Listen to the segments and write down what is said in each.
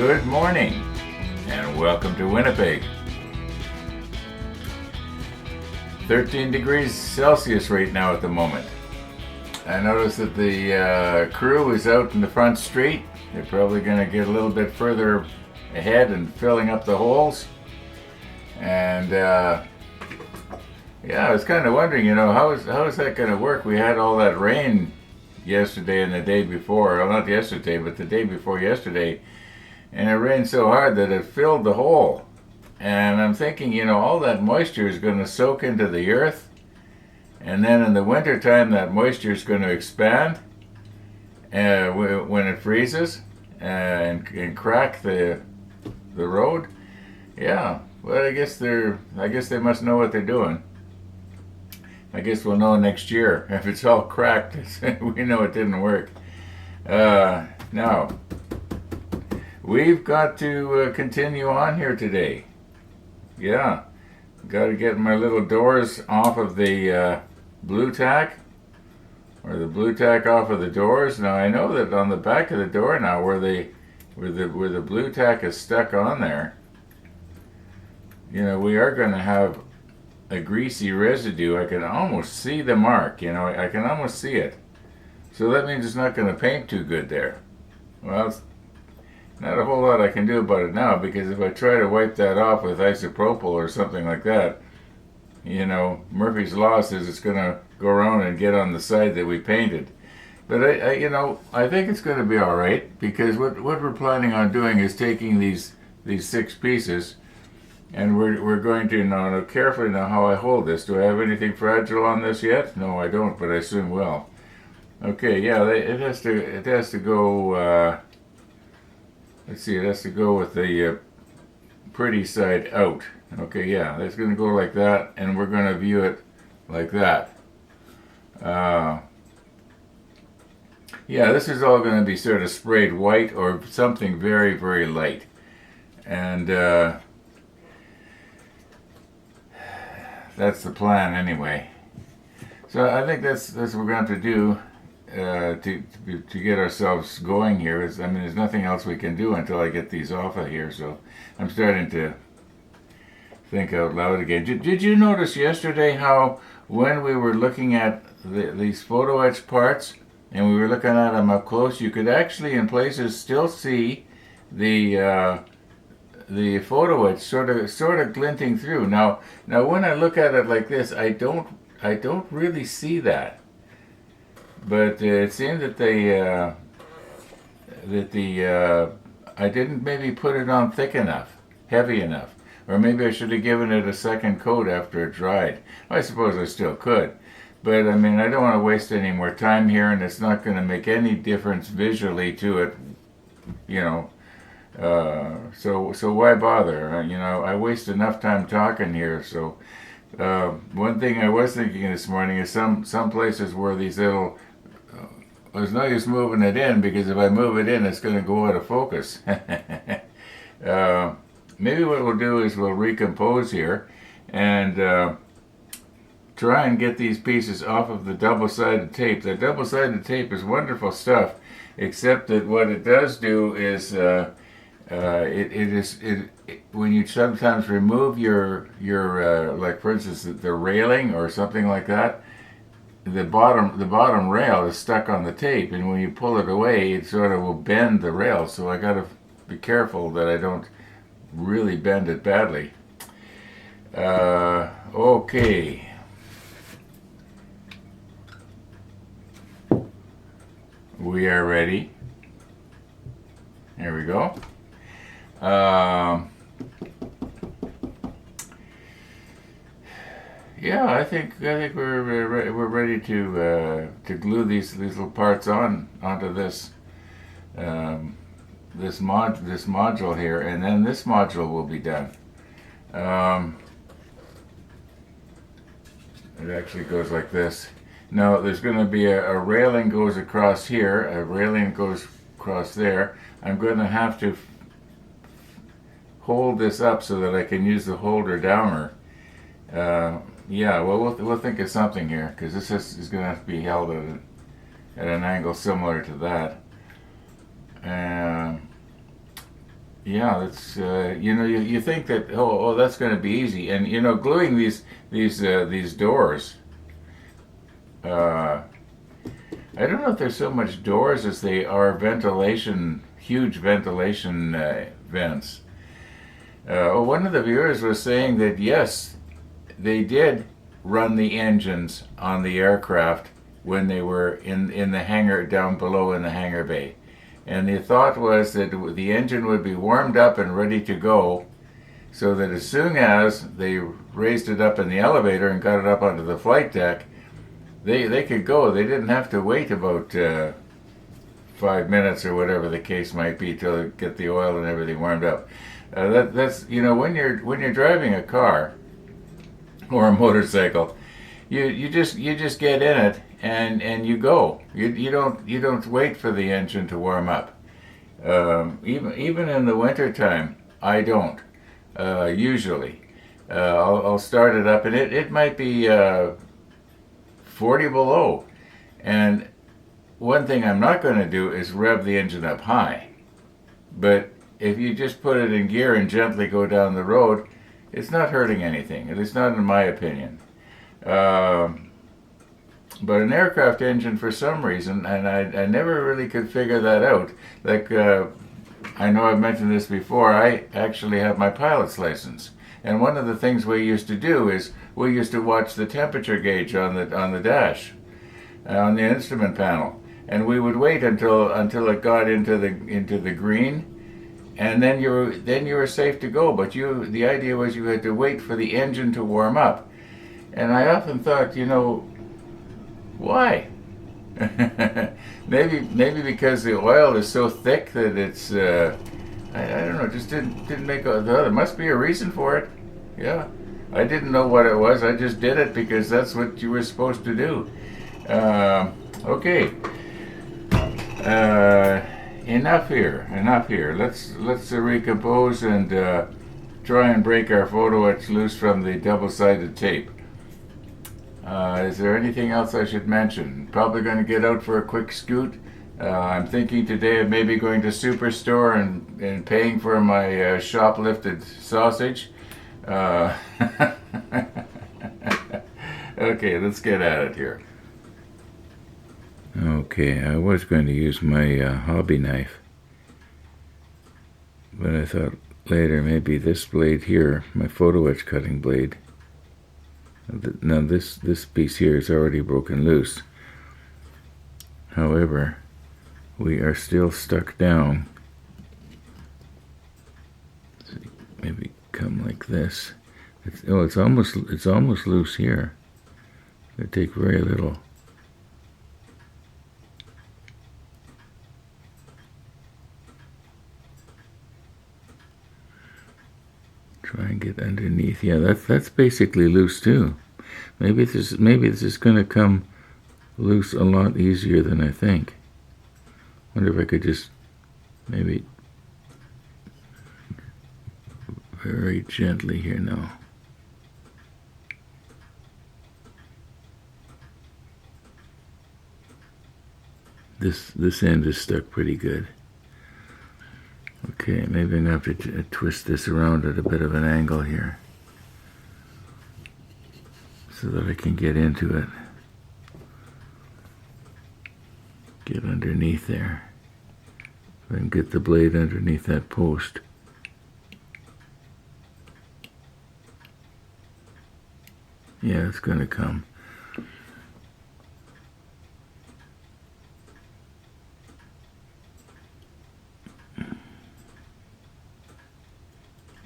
Good morning and welcome to Winnipeg. 13 degrees Celsius right now at the moment. I noticed that the crew is out in the front street. They're probably going to get a little bit further ahead and filling up the holes. And yeah, I was kind of wondering, how is that going to work? We had all that rain yesterday and the day before. Well, not yesterday, but the day before yesterday. And it rained so hard that it filled the hole. And I'm thinking, all that moisture is going to soak into the earth. And then in the wintertime, that moisture is going to expand when it freezes and crack the road. Yeah, well, I guess they must know what they're doing. I guess we'll know next year. If it's all cracked, we know it didn't work. Now, we've got to continue on here today. Yeah, got to get my little doors off of the blue tack, or the blue tack off of the doors. Now I know that on the back of the door now, where the blue tack is stuck on there, we are going to have a greasy residue. I can almost see the mark. I can almost see it. So that means it's not going to paint too good there. Well, not a whole lot I can do about it now, because if I try to wipe that off with isopropyl or something like that, Murphy's Law says it's going to go around and get on the side that we painted. But I think it's going to be all right, because what we're planning on doing is taking these 6 pieces, and we're going to know carefully now how I hold this. Do I have anything fragile on this yet? No, I don't, but I soon will. Okay, yeah, it has to go. Let's see, it has to go with the pretty side out. Okay, yeah, that's going to go like that, and we're going to view it like that. Yeah, this is all going to be sort of sprayed white or something very, very light. And that's the plan anyway. So I think that's what we're going to do. To get ourselves going here. There's nothing else we can do until I get these off of here, so I'm starting to think out loud again. Did you notice yesterday how when we were looking at these photo etch parts and we were looking at them up close, you could actually in places still see the photo etch sort of glinting through. Now when I look at it like this, I don't really see that. But it seemed that I didn't maybe put it on thick enough, heavy enough, or maybe I should have given it a second coat after it dried. I suppose I still could, but I don't want to waste any more time here, and it's not going to make any difference visually to it, So why bother? I waste enough time talking here. So one thing I was thinking this morning is some places where these little there's no use moving it in, because if I move it in, it's going to go out of focus. Maybe what we'll do is we'll recompose here and try and get these pieces off of the double-sided tape. The double-sided tape is wonderful stuff, except that what it does do is when you sometimes remove your like for instance the railing or something like that, the bottom rail is stuck on the tape, and when you pull it away, it sort of will bend the rail. So I got to be careful that I don't really bend it badly. Okay. We are ready. There we go. Yeah, I think we're ready to glue these little parts onto this this module here, and then this module will be done. It actually goes like this. Now there's going to be a railing goes across here, a railing goes across there. I'm going to have to hold this up so that I can use the holder downer. Yeah, well, we'll think of something here, because this is going to have to be held at an angle similar to that. Yeah, that's you think that that's going to be easy, and gluing these doors. Uh, I don't know if there's so much doors as they are ventilation, huge ventilation vents. One of the viewers was saying that yes, they did run the engines on the aircraft when they were in the hangar down below in the hangar bay. And the thought was that the engine would be warmed up and ready to go so that as soon as they raised it up in the elevator and got it up onto the flight deck, they could go. They didn't have to wait about 5 minutes or whatever the case might be to get the oil and everything warmed up. That's when you're driving a car or a motorcycle, you just get in it and you go. You don't wait for the engine to warm up. Even in the winter time, I don't usually. I'll start it up and it might be 40 below, and one thing I'm not going to do is rev the engine up high. But if you just put it in gear and gently go down the road, it's not hurting anything. At least not in my opinion. Um, but an aircraft engine, for some reason, and I never really could figure that out. Like I know I've mentioned this before. I actually have my pilot's license, and one of the things we used to do is we used to watch the temperature gauge on the dash, on the instrument panel, and we would wait until it got into the green, and then you were safe to go. But the idea was you had to wait for the engine to warm up, and I often thought, why? maybe because the oil is so thick that it's I don't know, just didn't make there must be a reason for it. Yeah, I didn't know what it was. I just did it because that's what you were supposed to do. Okay. Uh, enough here. Enough here. Let's recompose and try and break our photo etch loose from the double-sided tape. Is there anything else I should mention? Probably going to get out for a quick scoot. I'm thinking today of maybe going to Superstore and paying for my shoplifted sausage. Uh, okay, let's get at it here. Okay, I was going to use my hobby knife, but I thought later maybe this blade here, my photo etch cutting blade. Now this piece here is already broken loose. However, we are still stuck down. So maybe come like this. It's almost loose here. It take very little. Try and get underneath. Yeah, that's basically loose too. Maybe this is going to come loose a lot easier than I think. Wonder if I could just maybe very gently here now. This end is stuck pretty good. Okay, maybe I'm going to have to twist this around at a bit of an angle here so that I can get into it. Get underneath there. If I can get the blade underneath that post. Yeah, it's going to come.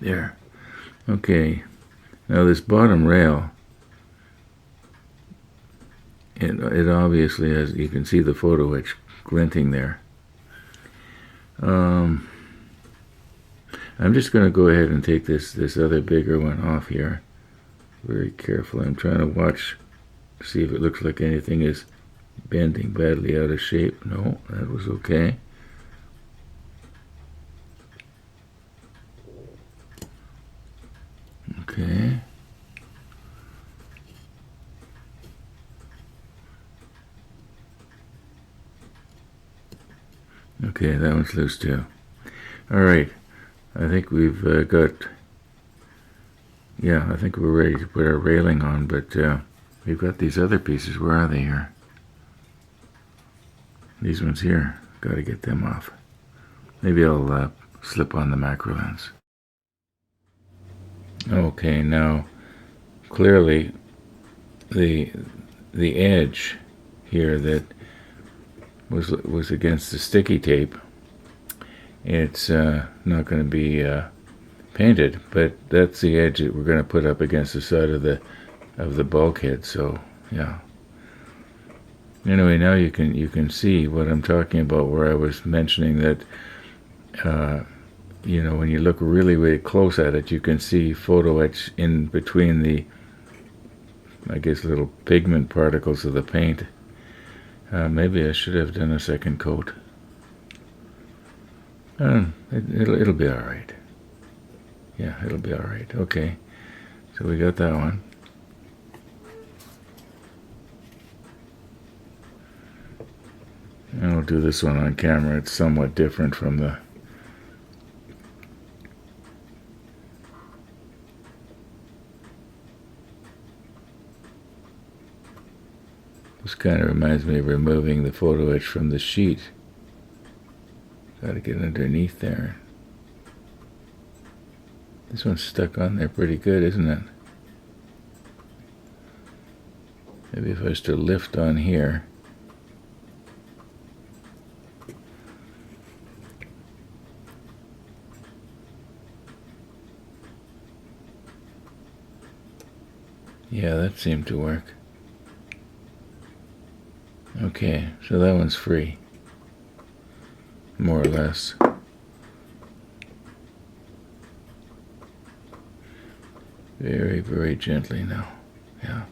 There. Okay. Now this bottom rail, it obviously has, you can see the photo etch glinting there. I'm just going to go ahead and take this other bigger one off here. Very carefully. I'm trying to watch, see if it looks like anything is bending badly out of shape. No, that was okay. Okay. Okay, that one's loose too. All right. I think we've got, yeah, I think we're ready to put our railing on, but we've got these other pieces. Where are they here? These ones here. Got to get them off. Maybe I'll slip on the macro lens. Okay, now clearly the edge here that was against the sticky tape, it's not going to be painted, but that's the edge that we're going to put up against the side of the bulkhead. So yeah. Anyway, now you can see what I'm talking about, where I was mentioning that you know, when you look really, really close at it, you can see photo etch in between the, I guess, little pigment particles of the paint. Maybe I should have done a second coat. It'll be all right. Yeah, it'll be all right. Okay, so we got that one. And I'll do this one on camera. It's somewhat different from the This kind of reminds me of removing the photo etch from the sheet. Got to get underneath there. This one's stuck on there pretty good, isn't it? Maybe if I was to lift on here. Yeah, that seemed to work. Okay, so that one's free, more or less. Very, very gently now. Yeah.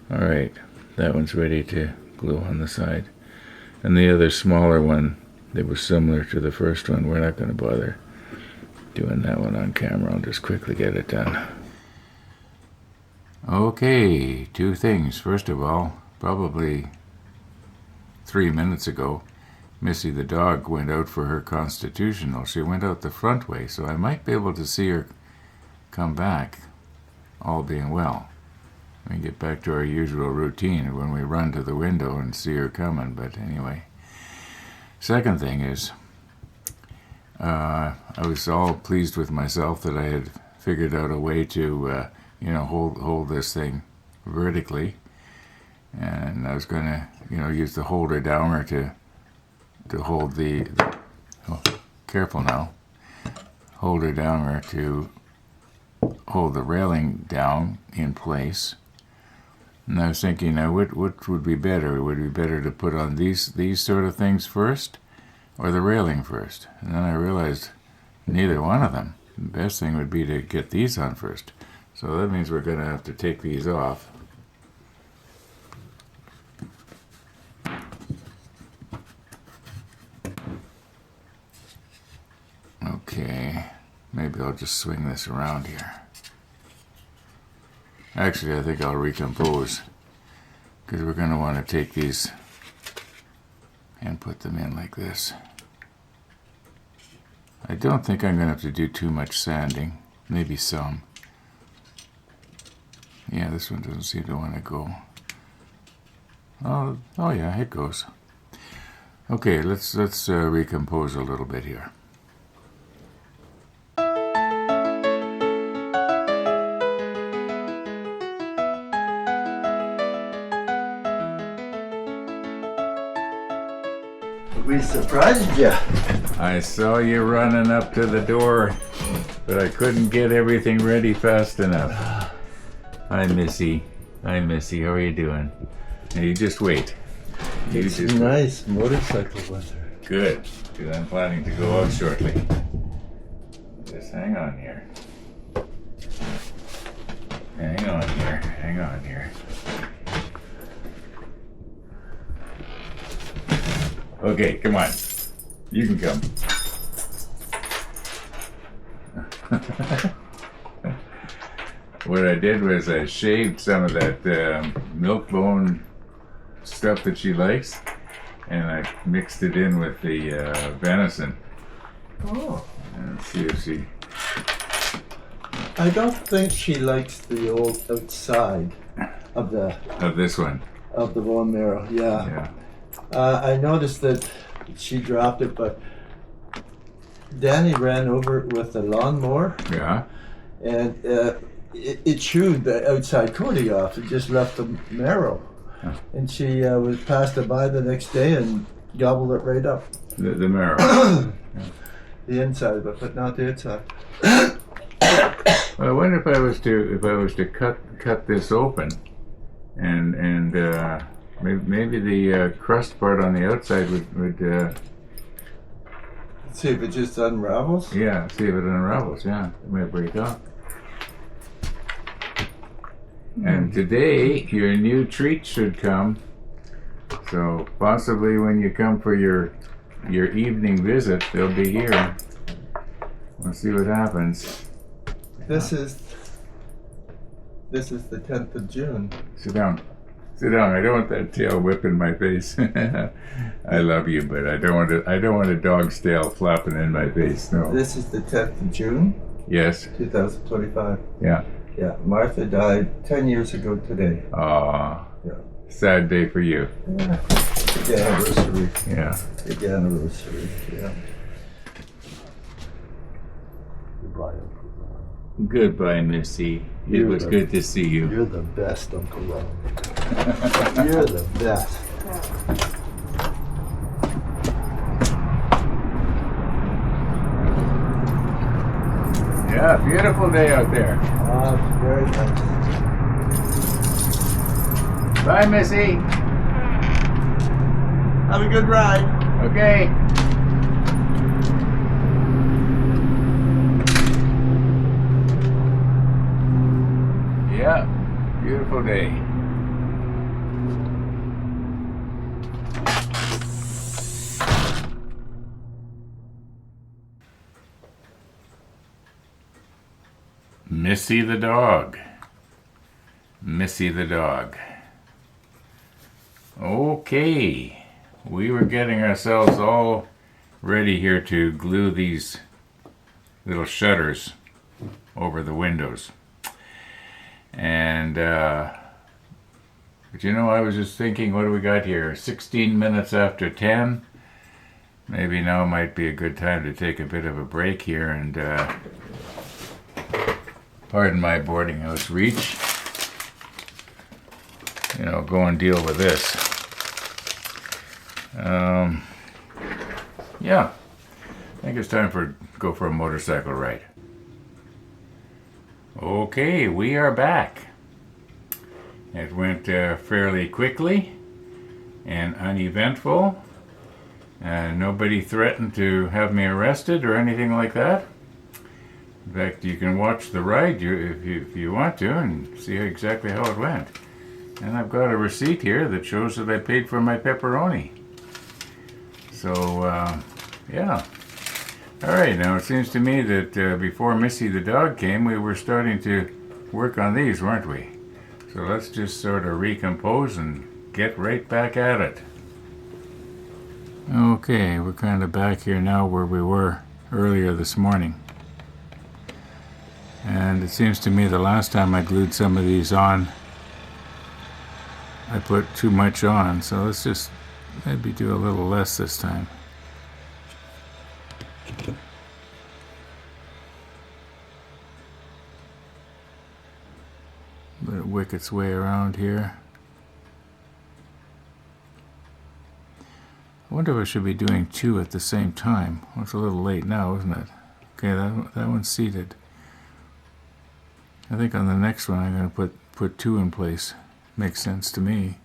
All right, that one's ready to glue on the side. And the other smaller one that was similar to the first one, we're not going to bother doing that one on camera. I'll just quickly get it done. Okay, two things. First of all, probably 3 minutes ago, Missy the dog went out for her constitutional. She went out the front way, so I might be able to see her come back, all being well. We get back to our usual routine when we run to the window and see her coming, but anyway. Second thing is, I was all pleased with myself that I had figured out a way to, hold this thing vertically. And I was going to, use the holder downer to hold the, careful now, holder downer to hold the railing down in place. And I was thinking, now what would be better? Would it be better to put on these sort of things first, or the railing first? And then I realized neither one of them. The best thing would be to get these on first. So that means we're going to have to take these off. Okay, maybe I'll just swing this around here. Actually, I think I'll recompose, because we're going to want to take these and put them in like this. I don't think I'm going to have to do too much sanding, maybe some. Yeah, this one doesn't seem to want to go. Oh yeah, it goes. Okay, let's recompose a little bit here. We surprised you. I saw you running up to the door, but I couldn't get everything ready fast enough. Hi, Missy. Hi, Missy. How are you doing? And you just wait. It's a nice motorcycle weather. Good, because I'm planning to go out shortly. Just hang on here. Hang on here. Hang on here. Okay, come on. You can come. What I did was I shaved some of that milk bone stuff that she likes, and I mixed it in with the venison. Oh. Let's see if she... I don't think she likes the old outside of the Of this one. of the bone marrow. Yeah. Yeah. I noticed that she dropped it, but Danny ran over it with a lawnmower, Yeah. and it chewed the outside coating off. It just left the marrow, and she was passed it by the next day and gobbled it right up. The marrow. The inside of it, but not the outside. Well, I wonder if I was to cut this open, and maybe the crust part on the outside would Let's see if it just unravels. yeah, see if it unravels. Yeah, it might break off. And today your new treat should come. So possibly when you come for your evening visit, they'll be here. We'll see what happens. This is the 10th of June. Sit down. Sit down. I don't want that tail whipping my face. I love you, but I don't want a dog's tail flapping in my face. No. This is the 10th of June, Yes. 2025. Yeah. Yeah, Martha died 10 years ago today. Aw. Yeah. Sad day for you. Yeah. Big anniversary. Yeah. Big anniversary. Yeah. Goodbye, Missy. It was good to see you. You're the best, Uncle Ron. You're the best. Yeah, beautiful day out there. Very nice. Bye, Missy. Have a good ride. Okay. Yeah, beautiful day. Missy the dog. Missy the dog. Okay, we were getting ourselves all ready here to glue these little shutters over the windows. And, but you know, I was just thinking, what do we got here? 16 minutes after 10. Maybe now might be a good time to take a bit of a break here and, pardon my boarding house reach. You know, go and deal with this. Yeah, I think it's time to go for a motorcycle ride. Okay, we are back. It went fairly quickly and uneventful. Nobody threatened to have me arrested or anything like that. In fact, you can watch the ride if you want to and see exactly how it went. And I've got a receipt here that shows that I paid for my pepperoni. So, yeah. All right, now it seems to me that before Missy the dog came, we were starting to work on these, weren't we? So let's just sort of recompose and get right back at it. Okay, we're kind of back here now where we were earlier this morning. And it seems to me the last time I glued some of these on, I put too much on, so let's just maybe do a little less this time. Let it wick its way around here. I wonder if I should be doing two at the same time. Well, it's a little late now, isn't it? Okay, that one's seated. I think on the next one I'm going to put two in place. Makes sense to me.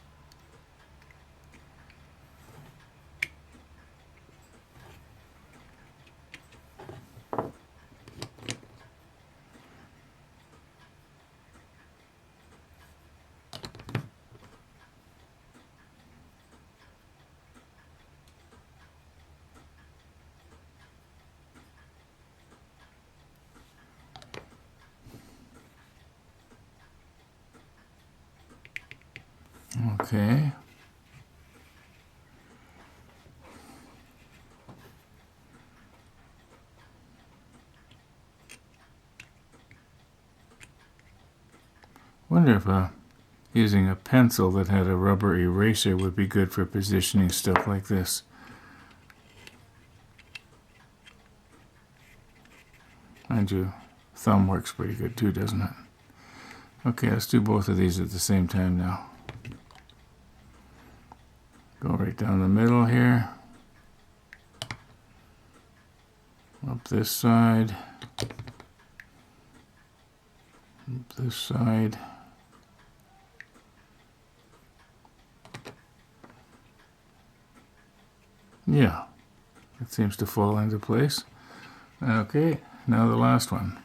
Okay. Wonder if using a pencil that had a rubber eraser would be good for positioning stuff like this. Mind you, thumb works pretty good too, doesn't it? Okay, let's do both of these at the same time now. Go right down the middle here. Up this side. Up this side. Yeah, it seems to fall into place. Okay, now the last one.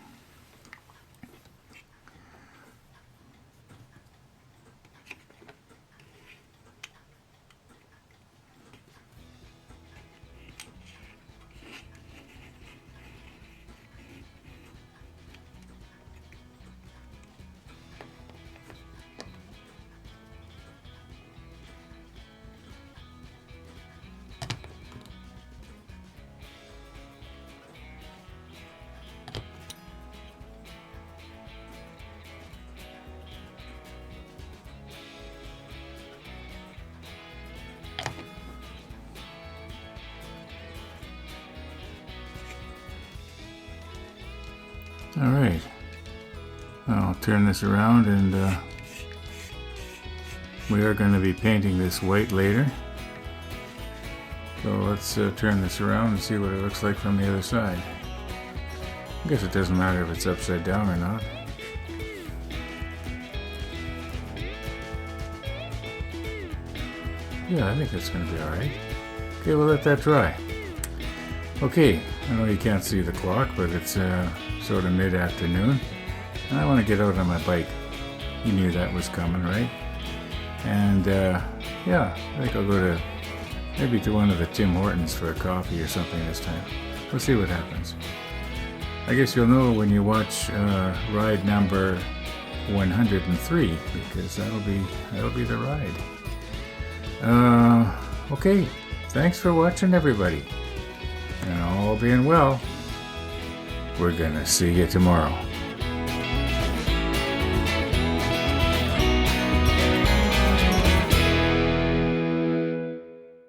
All right, I'll turn this around, and we are going to be painting this white later. So let's turn this around and see what it looks like from the other side. I guess it doesn't matter if it's upside down or not. Yeah, I think it's going to be all right. Okay, we'll let that dry. Okay, I know you can't see the clock, but it's sort of mid-afternoon, and I want to get out on my bike. You knew that was coming, right? And yeah, I think I'll go to maybe to one of the Tim Hortons for a coffee or something this time. We'll see what happens. I guess you'll know when you watch ride number 103, because that'll be the ride. Okay, thanks for watching, everybody. And all being well, we're gonna see you tomorrow.